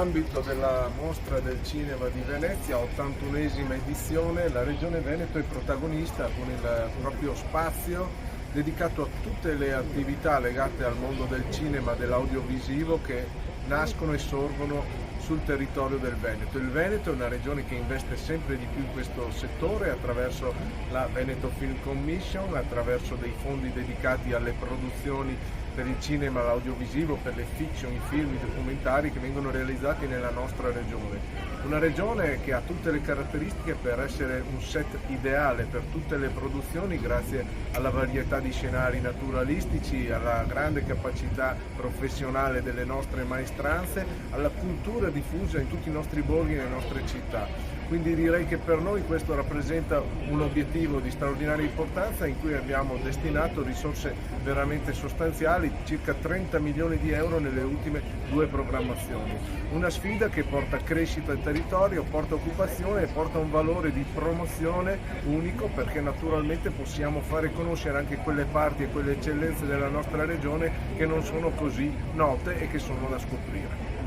Nell'ambito della Mostra del Cinema di Venezia, 81esima edizione, la Regione Veneto è protagonista con il proprio spazio dedicato a tutte le attività legate al mondo del cinema, dell'audiovisivo che nascono e sorgono sul territorio del Veneto. Il Veneto è una regione che investe sempre di più in questo settore attraverso la Veneto Film Commission, attraverso dei fondi dedicati alle produzioni per il cinema, l'audiovisivo, per le fiction, i film, i documentari che vengono realizzati nella nostra regione. Una regione che ha tutte le caratteristiche per essere un set ideale per tutte le produzioni grazie alla varietà di scenari naturalistici, alla grande capacità professionale delle nostre maestranze, alla cultura diffusa in tutti i nostri borghi e nelle nostre città. Quindi direi che per noi questo rappresenta un obiettivo di straordinaria importanza in cui abbiamo destinato risorse veramente sostanziali, circa 30 milioni di euro nelle ultime 2 programmazioni. Una sfida che porta crescita del territorio, porta occupazione e porta un valore di promozione unico perché naturalmente possiamo fare conoscere anche quelle parti e quelle eccellenze della nostra regione che non sono così note e che sono da scoprire.